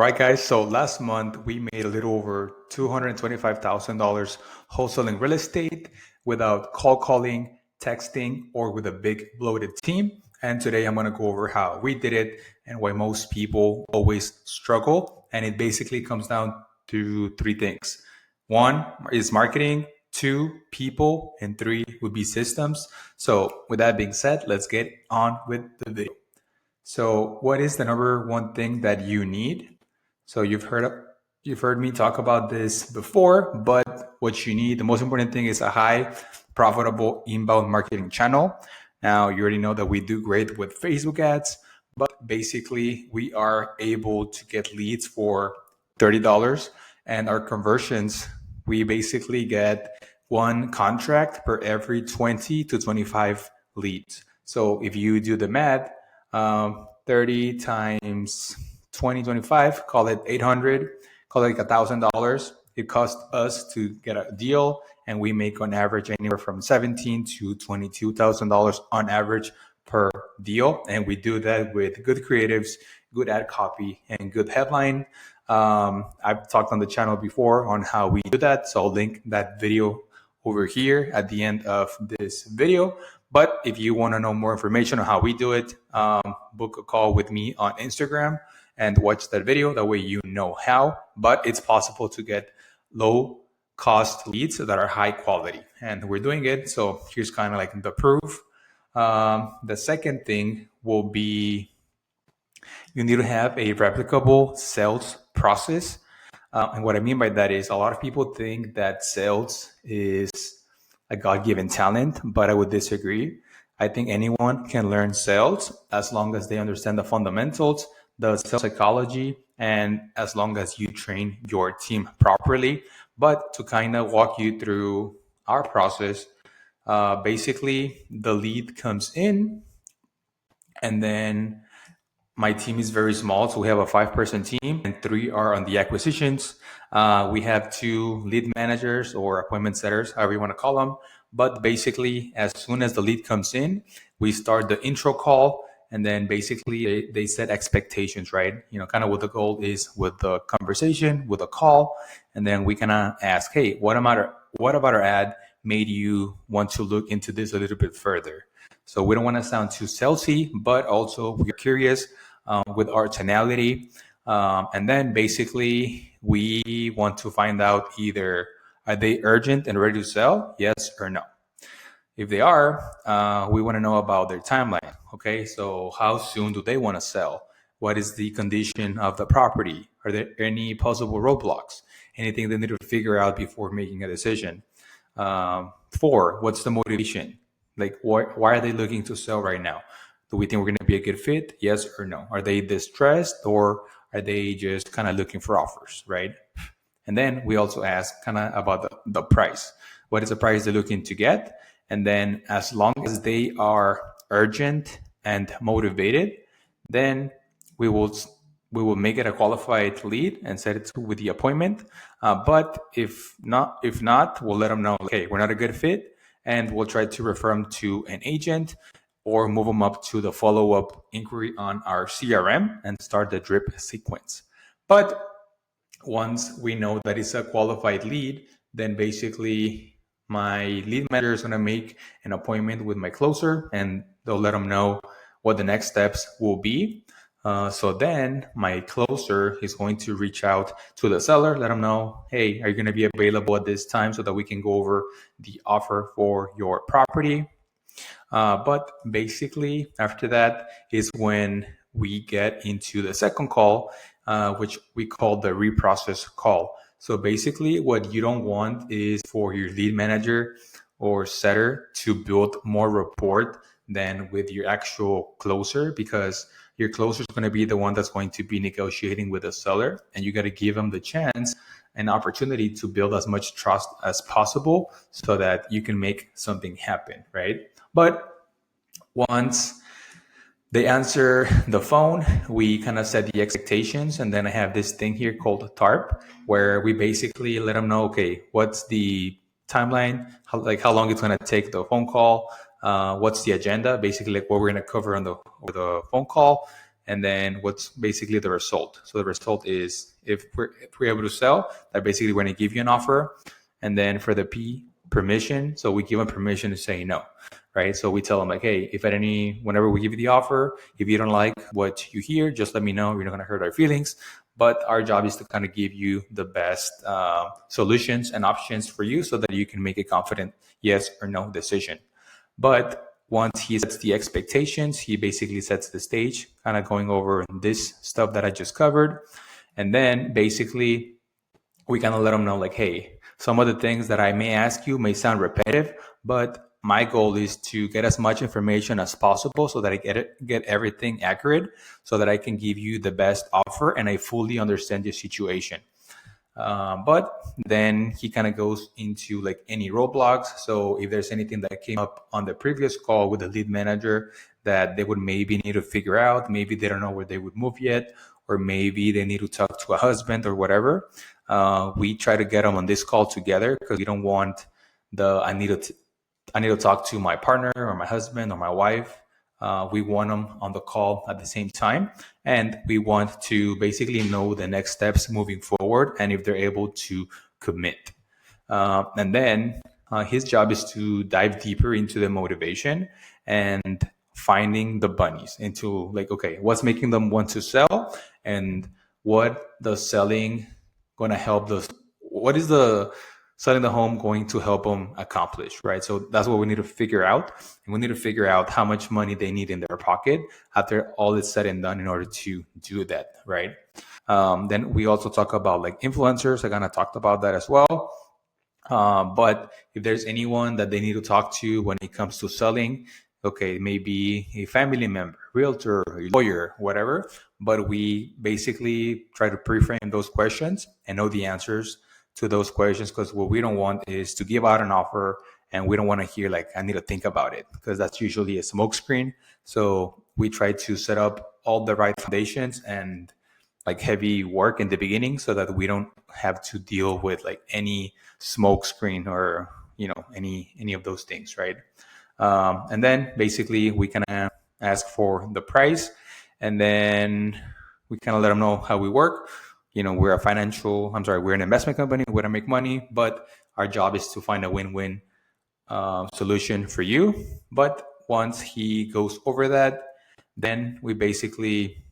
right, guys. So last month we made a little over $225,000 wholesaling real estate without cold calling, texting, or with a big bloated team. And today I'm going to go over how we did it and why most people always struggle. And it basically comes down to three things. One is marketing, two, people, and three would be systems. So with that being said, let's get on with the video. So what is the number one thing that you need? So you've heard me talk about this before, but what you need, the most important thing is a high profitable inbound marketing channel. Now you already know that we do great with Facebook ads, but basically we are able to get leads for $30 and our conversions, we basically get one contract per every 20 to 25 leads. So if you do the math, 30 times 20, 25, call it 800, call it like $1,000. It costs us to get a deal, and we make on average anywhere from $17,000 to $22,000 on average per deal. And we do that with good creatives, good ad copy, and good headline. I've talked on the channel before on how we do that, so I'll link that video over here at the end of this video. But if you want to know more information on how we do it, book a call with me on Instagram and watch that video. That way you know how. But it's possible to get low cost leads that are high quality. And we're doing it. So here's kind of like the proof. The second thing will be you need to have a replicable sales process. And what I mean by that is a lot of people think that sales is a God-given talent, but I would disagree. I think anyone can learn sales as long as they understand the fundamentals, the sales psychology, and as long as you train your team properly. But to kind of walk you through our process, basically the lead comes in and then my team is very small, so we have a 5-person team and 3 are on the acquisitions. We have 2 lead managers or appointment setters, however you want to call them. But basically, as soon as the lead comes in, we start the intro call, and then basically they set expectations, right? You know, kind of what the goal is with the conversation, with a call, and then we kind of ask, hey, what about our ad made you want to look into this a little bit further? So we don't want to sound too salesy, but also we're curious with our tonality. And then basically we want to find out either are they urgent and ready to sell? Yes or no. If they are, we want to know about their timeline. Okay, so how soon do they want to sell? What is the condition of the property? Are there any possible roadblocks? Anything they need to figure out before making a decision? 4, what's the motivation? Like, why are they looking to sell right now? Do we think we're going to be a good fit? Yes or no? Are they distressed or are they just kind of looking for offers, right? And then we also ask kind of about the price. What is the price they're looking to get? And then as long as they are urgent and motivated, then we will make it a qualified lead and set it with the appointment. But if not, we'll let them know, okay, we're not a good fit, and we'll try to refer them to an agent or move them up to the follow-up inquiry on our CRM and start the drip sequence. But once we know that it's a qualified lead, then basically my lead manager is going to make an appointment with my closer and they'll let them know what the next steps will be. So then my closer is going to reach out to the seller, let them know, hey, are you going to be available at this time so that we can go over the offer for your property? But basically after that is when we get into the second call, which we call the reprocess call. So basically what you don't want is for your lead manager or setter to build more rapport than with your actual closer, because your closer is going to be the one that's going to be negotiating with the seller, and you got to give them the chance and opportunity to build as much trust as possible so that you can make something happen, right? But once they answer the phone, we kind of set the expectations, and then I have this thing here called TARP, where we basically let them know, okay, what's the timeline, how long it's going to take the phone call, what's the agenda, basically like what we're going to cover on the phone call, and then what's basically the result. So the result is if we're able to sell, that basically we're going to give you an offer. And then for the P, permission, so we give them permission to say no, right? So we tell them like, hey, if whenever we give you the offer, if you don't like what you hear, just let me know. You're not going to hurt our feelings. But our job is to kind of give you the best solutions and options for you so that you can make a confident yes or no decision. But once he sets the expectations, he basically sets the stage, kind of going over this stuff that I just covered. And then basically we kind of let them know like, hey, some of the things that I may ask you may sound repetitive, but my goal is to get as much information as possible so that I get everything accurate so that I can give you the best offer and I fully understand your situation. But then he kind of goes into like any roadblocks. So if there's anything that came up on the previous call with the lead manager that they would maybe need to figure out, maybe they don't know where they would move yet, or maybe they need to talk to a husband or whatever. We try to get them on this call together because we don't want I need to talk to my partner or my husband or my wife. We want them on the call at the same time. And we want to basically know the next steps moving forward and if they're able to commit. And then his job is to dive deeper into the motivation and finding the bunnies into like, okay, what's making them want to sell and what the selling going to help those, what is the selling the home going to help them accomplish, right? So that's what we need to figure out. And we need to figure out how much money they need in their pocket after all is said and done in order to do that, right? Then we also talk about like influencers. I kind of talked about that as well. But if there's anyone that they need to talk to when it comes to selling, okay, maybe a family member, realtor, a lawyer, whatever. But we basically try to pre-frame those questions and know the answers to those questions, because what we don't want is to give out an offer and we don't want to hear like, I need to think about it, because that's usually a smokescreen. So we try to set up all the right foundations and like heavy work in the beginning so that we don't have to deal with like any smokescreen or, any of those things, right? And then basically we can ask for the price, and then we kind of let them know how we work. We're an investment company. We don't make money, but our job is to find a win-win solution for you. But once he goes over that, then we basically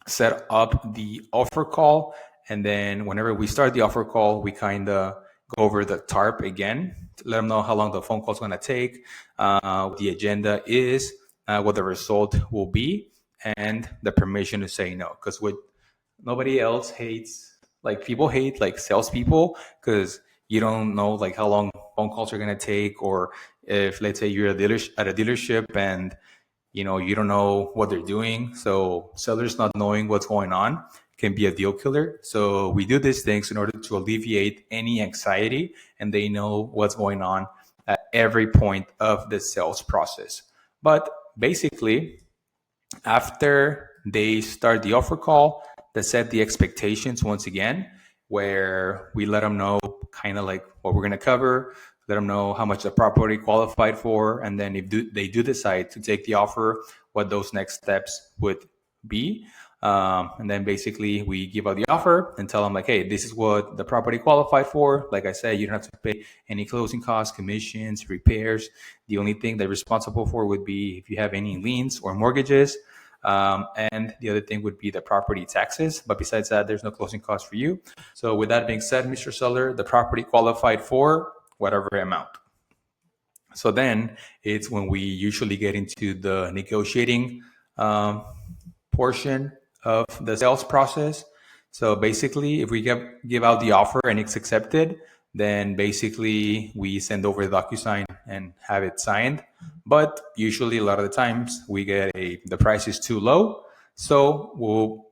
set up the offer call. And then whenever we start the offer call, we kind of go over the TARP again, to let them know how long the phone call is going to take, what the agenda is, what the result will be, and the permission to say no. Because what nobody else hates, like people hate like salespeople, because you don't know like how long phone calls are going to take, or if let's say you're at a dealership and you don't know what they're doing. So sellers not knowing what's going on can be a deal killer. So we do these things in order to alleviate any anxiety, and they know what's going on at every point of the sales process. But basically, after they start the offer call, they set the expectations once again, where we let them know kind of like what we're going to cover, let them know how much the property qualified for, and then if they do decide to take the offer, what those next steps would be. And then basically we give out the offer and tell them like, hey, this is what the property qualified for. Like I said, you don't have to pay any closing costs, commissions, repairs. The only thing they're responsible for would be if you have any liens or mortgages. And the other thing would be the property taxes. But besides that, there's no closing costs for you. So with that being said, Mr. Seller, the property qualified for whatever amount. So then it's when we usually get into the negotiating portion of the sales process. So basically, if we give out the offer and it's accepted, then basically we send over the DocuSign and have it signed. But usually a lot of the times we get the price is too low. So we'll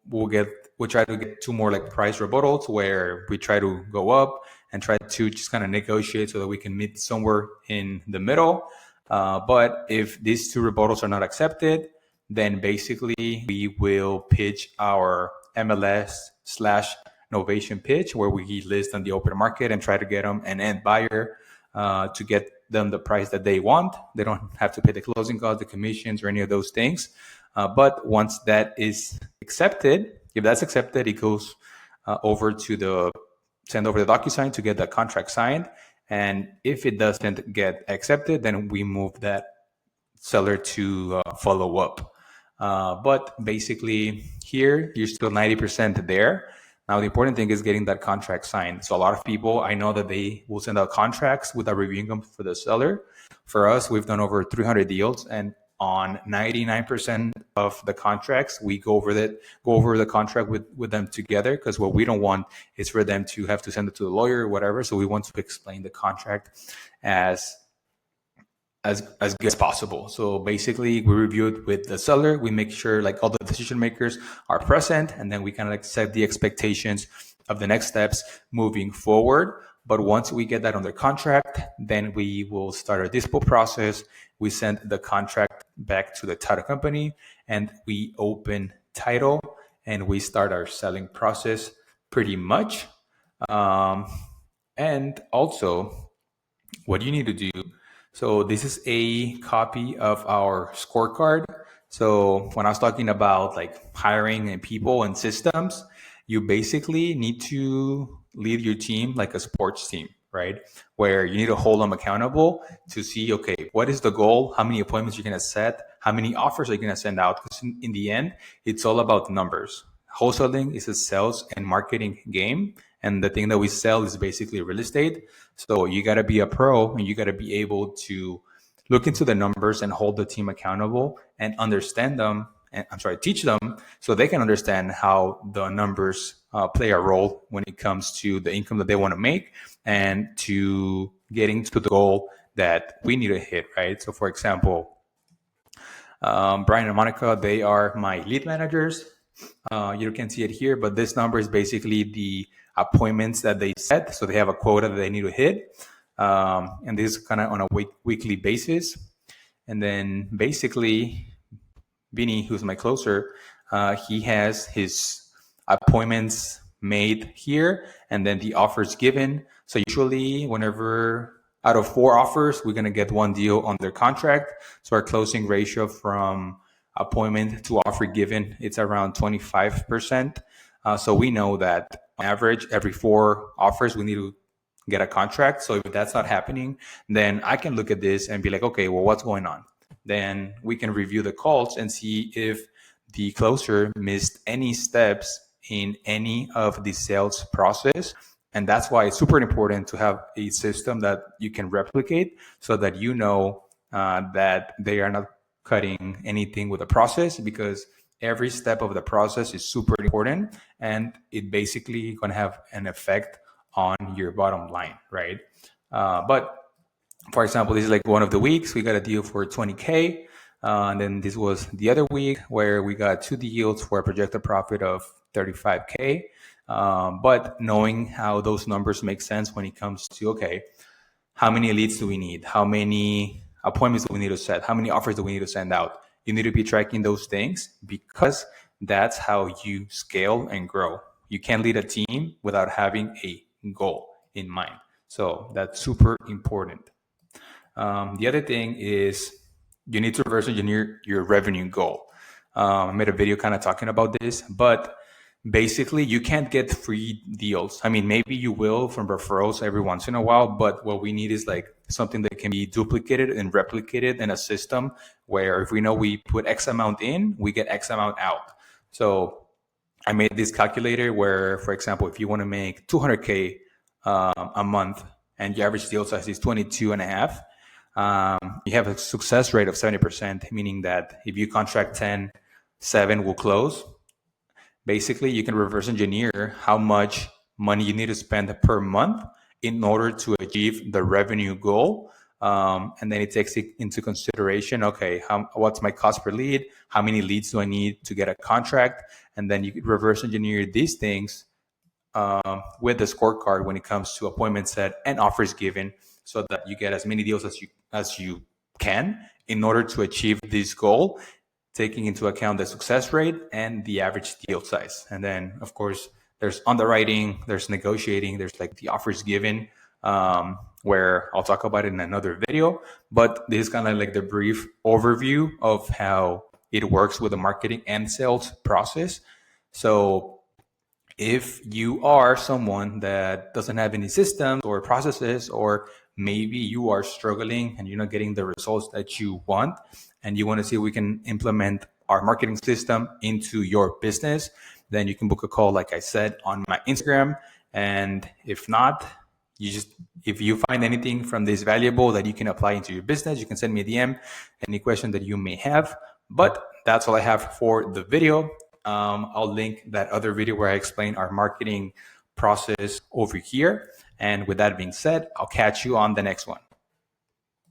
try to get two more like price rebuttals, where we try to go up and try to just kind of negotiate so that we can meet somewhere in the middle. But if these two rebuttals are not accepted, then basically we will pitch our MLS/novation pitch, where we list on the open market and try to get them an end buyer to get them the price that they want. They don't have to pay the closing costs, the commissions, or any of those things. But once that is accepted, if that's accepted, it goes send over the DocuSign to get the contract signed. And if it doesn't get accepted, then we move that seller to follow up. But basically here, you're still 90% there. Now, the important thing is getting that contract signed. So a lot of people, I know that they will send out contracts without reviewing them for the seller. For us, we've done over 300 deals, and on 99% of the contracts, we go over the contract with them together, because what we don't want is for them to have to send it to the lawyer or whatever. So we want to explain the contract as good as possible. So basically, we review it with the seller. We make sure like all the decision makers are present, and then we kind of like set the expectations of the next steps moving forward. But once we get that under contract, then we will start our dispo process. We send the contract back to the title company, and we open title, and we start our selling process pretty much. And also, what you need to do. So this is a copy of our scorecard. So when I was talking about like hiring and people and systems, you basically need to lead your team like a sports team, right? Where you need to hold them accountable to see, okay, what is the goal? How many appointments you're going to set? How many offers are you going to send out? Because in the end, it's all about numbers. Wholesaling is a sales and marketing game. And the thing that we sell is basically real estate. So you got to be a pro, and you got to be able to look into the numbers and hold the team accountable and understand them. And teach them so they can understand how the numbers play a role when it comes to the income that they want to make and to getting to the goal that we need to hit, right? So for example, Brian and Monica, they are my lead managers. You can see it here, but this number is basically the appointments that they set. So they have a quota that they need to hit. And this is kind of on a weekly basis. And then basically, Vinny, who's my closer, he has his appointments made here, and then the offers given. So usually whenever out of 4 offers, we're going to get 1 deal under contract. So our closing ratio from appointment to offer given, it's around 25%. So we know that on average, every 4 offers, we need to get a contract. So if that's not happening, then I can look at this and be like, okay, well, what's going on? Then we can review the calls and see if the closer missed any steps in any of the sales process. And that's why it's super important to have a system that you can replicate so that you know that they are not cutting anything with the process, because every step of the process is super important, and it basically going to have an effect on your bottom line, right? But for example, this is like one of the weeks we got a deal for 20K. And then this was the other week where we got 2 deals for a projected profit of 35K. But knowing how those numbers make sense when it comes to, okay, how many leads do we need? How many appointments do we need to set? How many offers do we need to send out? You need to be tracking those things, because that's how you scale and grow. You can't lead a team without having a goal in mind. So that's super important. The other thing is you need to reverse engineer your revenue goal. I made a video kind of talking about this, but basically you can't get free deals. I mean, maybe you will from referrals every once in a while, but what we need is like something that can be duplicated and replicated in a system where if we know we put X amount in, we get X amount out. So I made this calculator where, for example, if you want to make 200K a month and your average deal size is 22 and a half, you have a success rate of 70%, meaning that if you contract 10, 7 will close. Basically, you can reverse engineer how much money you need to spend per month in order to achieve the revenue goal. And then it takes it into consideration, okay, what's my cost per lead? How many leads do I need to get a contract? And then you can reverse engineer these things with the scorecard when it comes to appointments set and offers given, so that you get as many deals as you can in order to achieve this goal, taking into account the success rate and the average deal size. And then, of course, there's underwriting, there's negotiating, there's like the offers given, where I'll talk about it in another video. But this is kind of like the brief overview of how it works with the marketing and sales process. So if you are someone that doesn't have any systems or processes, or maybe you are struggling and you're not getting the results that you want, and you want to see if we can implement our marketing system into your business, then you can book a call, like I said, on my Instagram. And if not, if you find anything from this valuable that you can apply into your business, you can send me a DM, any question that you may have. But that's all I have for the video. I'll link that other video where I explain our marketing process over here. And with that being said, I'll catch you on the next one.